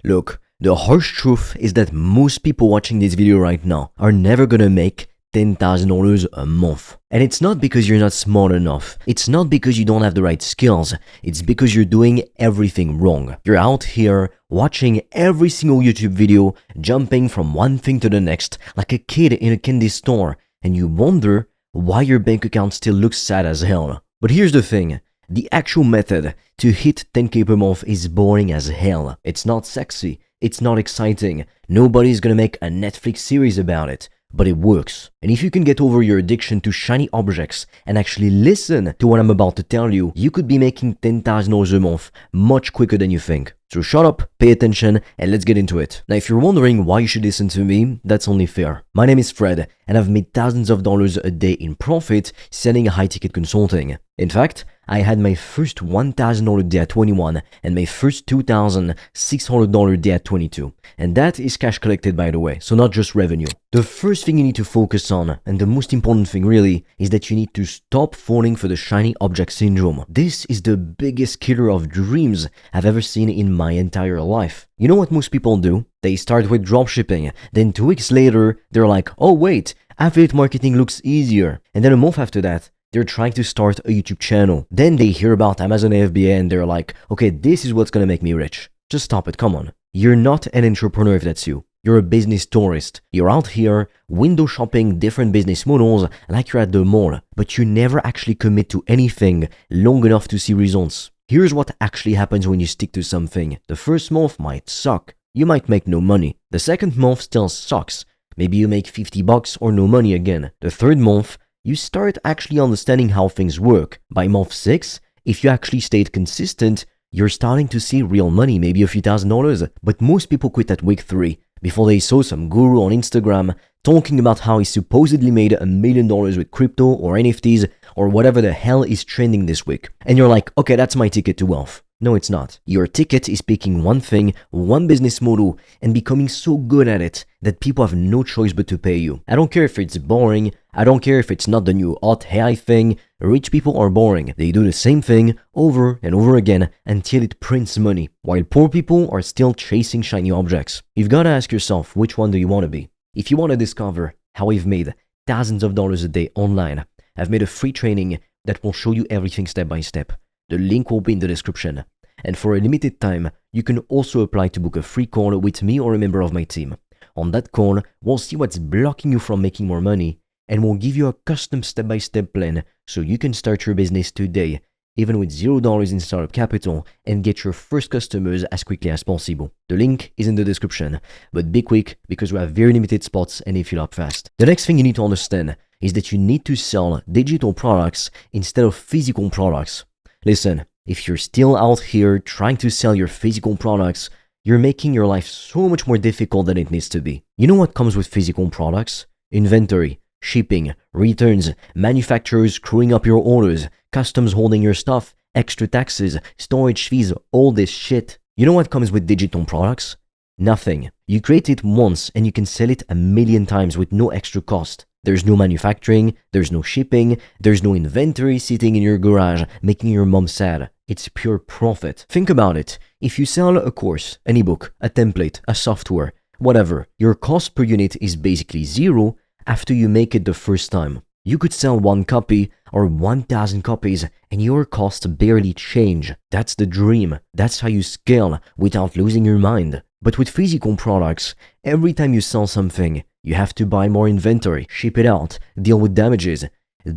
Look, the harsh truth is that most people watching this video right now are never gonna make $10,000 a month. And it's not because you're not smart enough. It's not because you don't have the right skills. It's because you're doing everything wrong. You're out here watching every single YouTube video, jumping from one thing to the next like a kid in a candy store, and you wonder why your bank account still looks sad as hell. But here's the thing. The actual method to hit 10K per month is boring as hell. It's not sexy. It's not exciting. Nobody's gonna make a Netflix series about it. But it works. And if you can get over your addiction to shiny objects and actually listen to what I'm about to tell you, you could be making $10,000 a month much quicker than you think. So shut up, pay attention, and let's get into it. Now, if you're wondering why you should listen to me, that's only fair. My name is Fred, and I've made thousands of dollars a day in profit selling high-ticket consulting. In fact, I had my first $1,000 day at 21 and my first $2,600 day at 22. And that is cash collected, by the way, so not just revenue. The first thing you need to focus on, and the most important thing really, is that you need to stop falling for the shiny object syndrome. This is the biggest killer of dreams I've ever seen in my entire life. You know what most people do? They start with dropshipping, then 2 weeks later, they're like, oh wait, affiliate marketing looks easier. And then a month after that, they're trying to start a YouTube channel. Then they hear about Amazon FBA and they're like, okay, this is what's gonna make me rich. Just stop it, come on. You're not an entrepreneur if that's you. You're a business tourist. You're out here window shopping different business models like you're at the mall, but you never actually commit to anything long enough to see results. Here's what actually happens when you stick to something. The first month might suck. You might make no money. The second month still sucks. Maybe you make $50 or no money again. The third month, you start actually understanding how things work. By month 6, if you actually stayed consistent, you're starting to see real money, maybe a few $1,000s. But most people quit at week 3 before they saw some guru on Instagram talking about how he supposedly made $1 million with crypto or NFTs or whatever the hell is trending this week. And you're like, okay, that's my ticket to wealth. No, it's not. Your ticket is picking one thing, one business model, and becoming so good at it that people have no choice but to pay you. I don't care if it's boring. I don't care if it's not the new hot AI thing. Rich people are boring. They do the same thing over and over again until it prints money, while poor people are still chasing shiny objects. You've got to ask yourself, which one do you want to be? If you want to discover how I've made thousands of dollars a day online, I've made a free training that will show you everything step by step. The link will be in the description. And for a limited time, you can also apply to book a free call with me or a member of my team. On that call, we'll see what's blocking you from making more money, and we'll give you a custom step-by-step plan so you can start your business today, even with $0 in startup capital, and get your first customers as quickly as possible. The link is in the description, but be quick because we have very limited spots and they fill up fast. The next thing you need to understand is that you need to sell digital products instead of physical products. Listen, if you're still out here trying to sell your physical products, you're making your life so much more difficult than it needs to be. You know what comes with physical products? Inventory, shipping, returns, manufacturers screwing up your orders, customs holding your stuff, extra taxes, storage fees, all this shit. You know what comes with digital products? Nothing. You create it once and you can sell it 1,000,000 times with no extra cost. There's no manufacturing, there's no shipping, there's no inventory sitting in your garage making your mom sad. It's pure profit. Think about it. If you sell a course, an ebook, a template, a software, whatever, your cost per unit is basically zero after you make it the first time. You could sell 1 copy or 1,000 copies and your costs barely change. That's the dream. That's how you scale without losing your mind. But with physical products, every time you sell something, you have to buy more inventory, ship it out, deal with damages,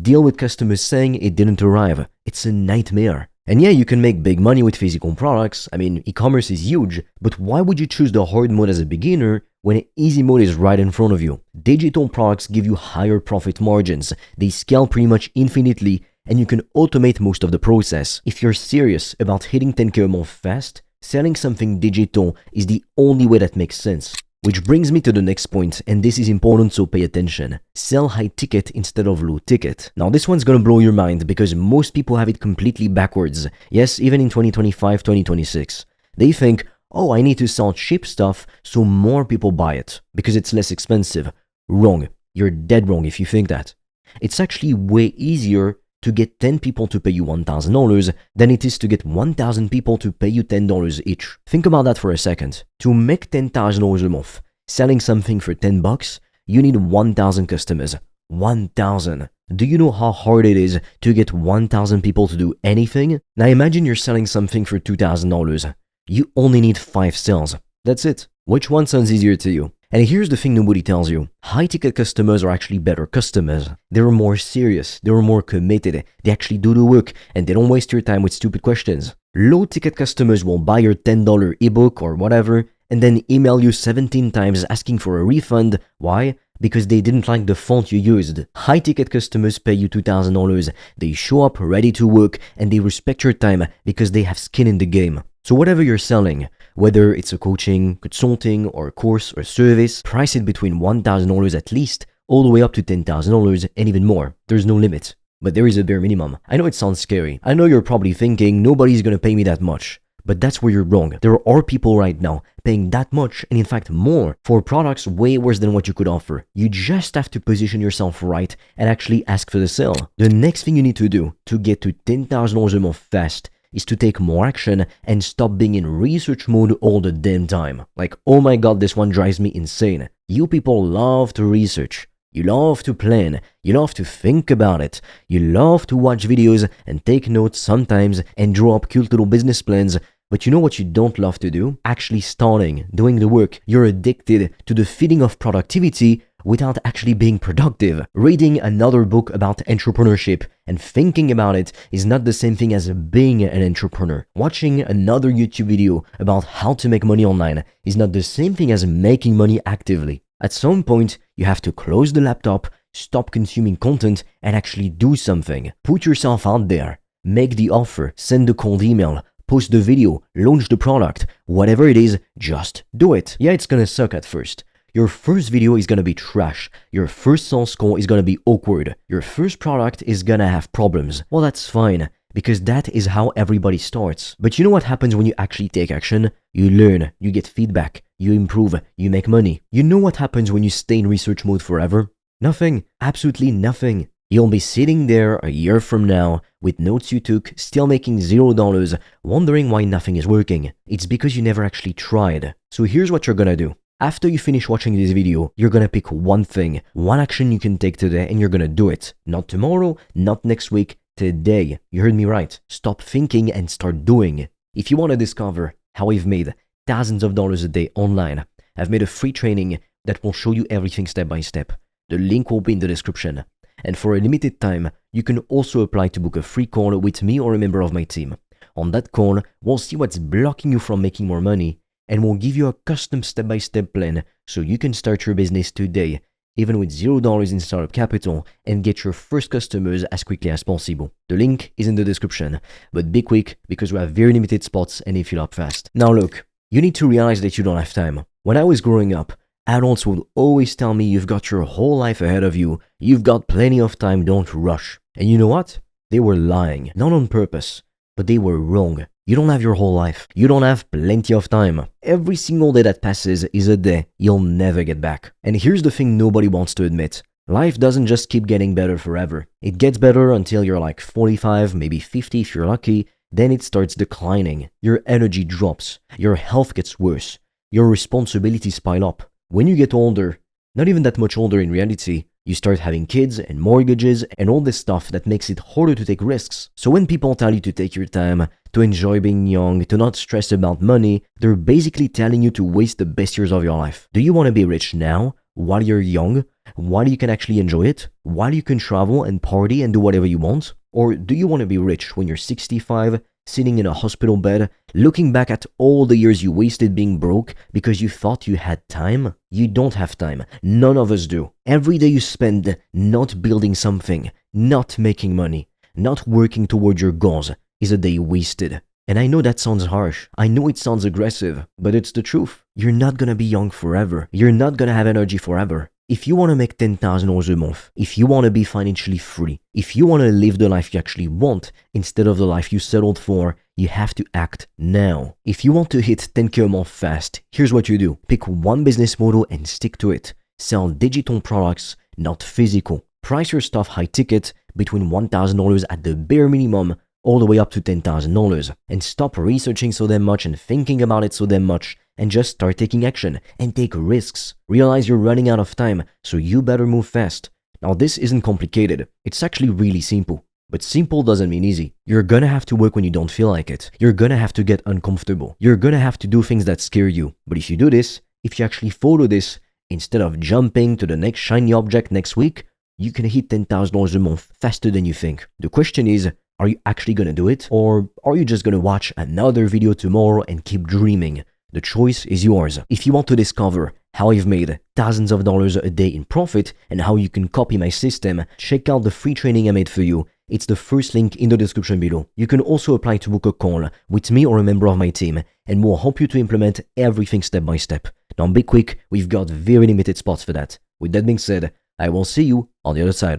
deal with customers saying it didn't arrive. It's a nightmare. And yeah, you can make big money with physical products. I mean, e-commerce is huge, but why would you choose the hard mode as a beginner when easy mode is right in front of you? Digital products give you higher profit margins. They scale pretty much infinitely, and you can automate most of the process. If you're serious about hitting 10K a month fast, selling something digital is the only way that makes sense. Which brings me to the next point, and this is important, so pay attention. Sell high ticket instead of low ticket. Now this one's gonna blow your mind because most people have it completely backwards. Yes, even in 2025, 2026. They think, oh, I need to sell cheap stuff so more people buy it because it's less expensive. Wrong. You're dead wrong if you think that. It's actually way easier to get 10 people to pay you $1,000 than it is to get 1,000 people to pay you $10 each. Think about that for a second. To make $10,000 a month, selling something for $10, you need 1,000 customers. 1,000. Do you know how hard it is to get 1,000 people to do anything? Now imagine you're selling something for $2,000. You only need 5 sales. That's it. Which one sounds easier to you? And here's the thing nobody tells you. High-ticket customers are actually better customers. They're more serious, they're more committed, they actually do the work, and they don't waste your time with stupid questions. Low-ticket customers will buy your $10 ebook or whatever, and then email you 17 times asking for a refund. Why? Because they didn't like the font you used. High-ticket customers pay you $2,000. They show up ready to work, and they respect your time because they have skin in the game. So whatever you're selling, whether it's a coaching, consulting, or a course or service, price it between $1,000 at least, all the way up to $10,000 and even more. There's no limit. But there is a bare minimum. I know it sounds scary. I know you're probably thinking, nobody's gonna pay me that much. But that's where you're wrong. There are people right now paying that much, and in fact more, for products way worse than what you could offer. You just have to position yourself right and actually ask for the sale. The next thing you need to do to get to $10,000 a month fast is to take more action and stop being in research mode all the damn time. Like, oh my god, this one drives me insane. You people love to research. You love to plan. You love to think about it. You love to watch videos and take notes sometimes and draw up cute little business plans. But you know what you don't love to do? Actually starting, doing the work. You're addicted to the feeling of productivity without actually being productive. Reading another book about entrepreneurship and thinking about it is not the same thing as being an entrepreneur. Watching another YouTube video about how to make money online is not the same thing as making money actively. At some point, you have to close the laptop, stop consuming content, and actually do something. Put yourself out there. Make the offer, send the cold email, post the video, launch the product. Whatever it is, just do it. Yeah, it's gonna suck at first. Your first video is gonna be trash. Your first sales call is gonna be awkward. Your first product is gonna have problems. Well, that's fine, because that is how everybody starts. But you know what happens when you actually take action? You learn, you get feedback, you improve, you make money. You know what happens when you stay in research mode forever? Nothing. Absolutely nothing. You'll be sitting there a year from now with notes you took, still making $0, wondering why nothing is working. It's because you never actually tried. So here's what you're gonna do. After you finish watching this video, you're gonna pick one thing, one action you can take today, and you're gonna do it. Not tomorrow, not next week, today. You heard me right. Stop thinking and start doing. If you want to discover how I've made thousands of dollars a day online, I've made a free training that will show you everything step by step. The link will be in the description. And for a limited time, you can also apply to book a free call with me or a member of my team. On that call, we'll see what's blocking you from making more money, and we'll give you a custom step-by-step plan so you can start your business today, even with $0 in startup capital, and get your first customers as quickly as possible. The link is in the description, but be quick because we have very limited spots and they fill up fast. Now look, you need to realize that you don't have time. When I was growing up, adults would always tell me you've got your whole life ahead of you, you've got plenty of time, don't rush. And you know what? They were lying, not on purpose, but they were wrong. You don't have your whole life. You don't have plenty of time. Every single day that passes is a day you'll never get back. And here's the thing nobody wants to admit. Life doesn't just keep getting better forever. It gets better until you're like 45, maybe 50 if you're lucky. Then it starts declining. Your energy drops. Your health gets worse. Your responsibilities pile up. When you get older, not even that much older in reality, you start having kids and mortgages and all this stuff that makes it harder to take risks. So when people tell you to take your time, to enjoy being young, to not stress about money, they're basically telling you to waste the best years of your life. Do you want to be rich now, while you're young, while you can actually enjoy it, while you can travel and party and do whatever you want? Or do you want to be rich when you're 65, sitting in a hospital bed, looking back at all the years you wasted being broke because you thought you had time? You don't have time. None of us do. Every day you spend not building something, not making money, not working toward your goals is a day wasted. And I know that sounds harsh. I know it sounds aggressive, but it's the truth. You're not gonna be young forever. You're not gonna have energy forever. If you want to make $10,000 a month, if you want to be financially free, if you want to live the life you actually want instead of the life you settled for, you have to act now. If you want to hit 10K a month fast, here's what you do. Pick one business model and stick to it. Sell digital products, not physical. Price your stuff high ticket between $1,000 at the bare minimum all the way up to $10,000, and stop researching so damn much and thinking about it so damn much, and just start taking action and take risks. Realize you're running out of time, so you better move fast. Now this isn't complicated, it's actually really simple. But simple doesn't mean easy. You're gonna have to work when you don't feel like it. You're gonna have to get uncomfortable. You're gonna have to do things that scare you. But if you do this, if you actually follow this, instead of jumping to the next shiny object next week, you can hit $10,000 a month faster than you think. The question is, are you actually gonna do it? Or are you just gonna watch another video tomorrow and keep dreaming? The choice is yours. If you want to discover how I've made thousands of dollars a day in profit and how you can copy my system, check out the free training I made for you. It's the first link in the description below. You can also apply to book a call with me or a member of my team, and we'll help you to implement everything step by step. Now be quick, we've got very limited spots for that. With that being said, I will see you on the other side.